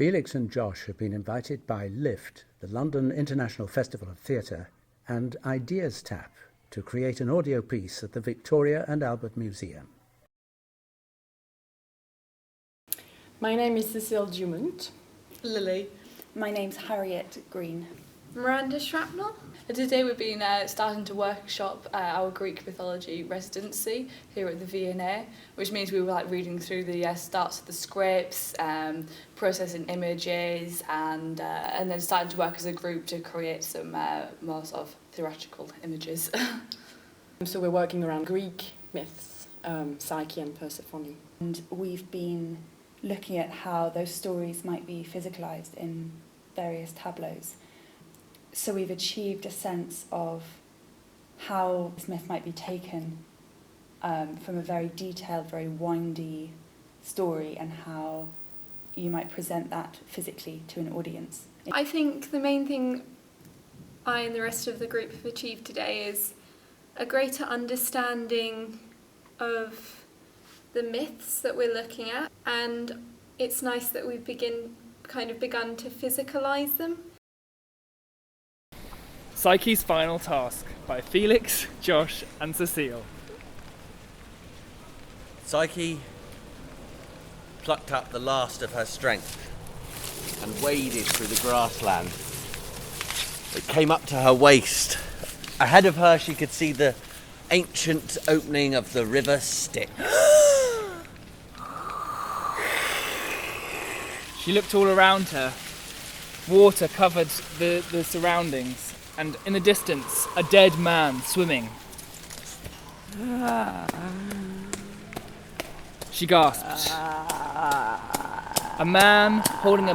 Felix and Josh have been invited by LIFT, the London International Festival of Theatre, and Ideas Tap to create an audio piece at the Victoria and Albert Museum. My name is Cecile Dumont. Lily. My name's Harriet Green. Miranda Shrapnel. Today we've been starting to workshop our Greek mythology residency here at the V&A, which means we were reading through the starts of the scripts, processing images, and then starting to work as a group to create some more sort of theatrical images. So we're working around Greek myths, Psyche and Persephone. And we've been looking at how those stories might be physicalised in various tableaus. So we've achieved a sense of how this myth might be taken from a very detailed, very windy story, and how you might present that physically to an audience. I think the main thing I and the rest of the group have achieved today is a greater understanding of the myths that we're looking at, and it's nice that we've begun to physicalise them. Psyche's Final Task by Felix, Josh and Cecile. Psyche plucked up the last of her strength and waded through the grassland. It came up to her waist. Ahead of her she could see the ancient opening of the river Styx. She looked all around her. Water covered the surroundings, and in the distance, a dead man swimming. She gasped. A man holding a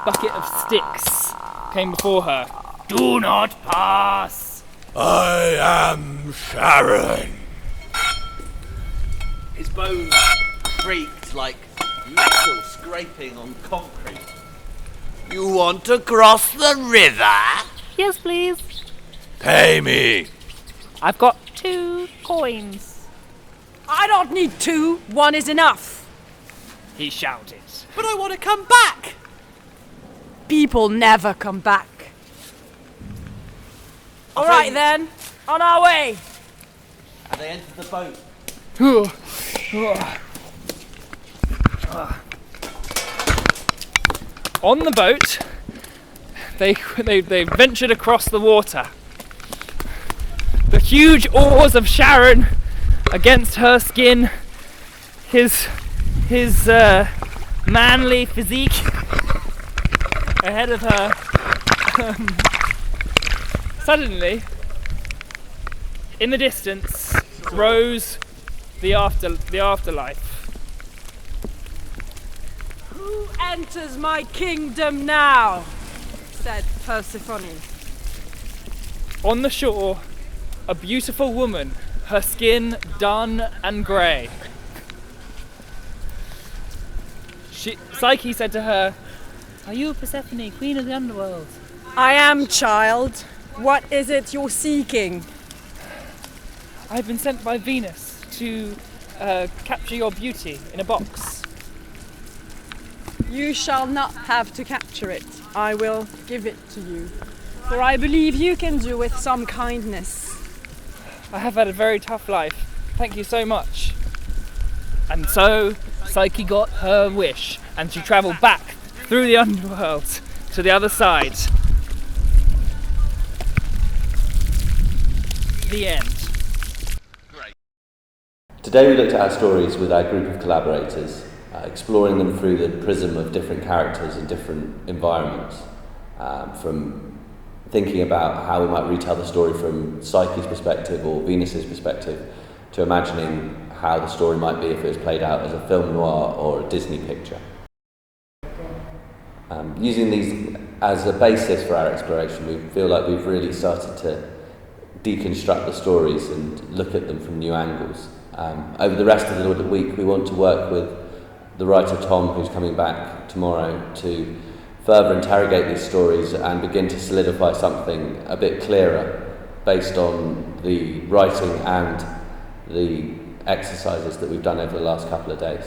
bucket of sticks came before her. "Do not pass!" "I am Sharon." His bones creaked like metal scraping on concrete. "You want to cross the river?" "Yes, please." "Pay me." "I've got 2 coins. "I don't need 2, 1 is enough," he shouted. "But I want to come back." "People never come back." "All right then, on our way." And they entered the boat. On the boat, they ventured across the water. The huge oars of Sharon against her skin, his manly physique ahead of her. Suddenly, in the distance, rose the afterlife. "Who enters my kingdom now?" said Persephone. On the shore, a beautiful woman, her skin dun and grey. Psyche said to her, "Are you Persephone, queen of the underworld?" "I am, child. What is it you're seeking?" "I've been sent by Venus to capture your beauty in a box." "You shall not have to capture it. I will give it to you. For I believe you can do with some kindness." "I have had a very tough life. Thank you so much." And so Psyche got her wish, and she travelled back through the underworld to the other side. The end. Today we looked at our stories with our group of collaborators, exploring them through the prism of different characters in different environments, from thinking about how we might retell the story from Psyche's perspective or Venus's perspective, to imagining how the story might be if it was played out as a film noir or a Disney picture. Using these as a basis for our exploration, we feel like we've really started to deconstruct the stories and look at them from new angles. Over the rest of the week, we want to work with the writer Tom, who's coming back tomorrow, to further interrogate these stories and begin to solidify something a bit clearer based on the writing and the exercises that we've done over the last couple of days.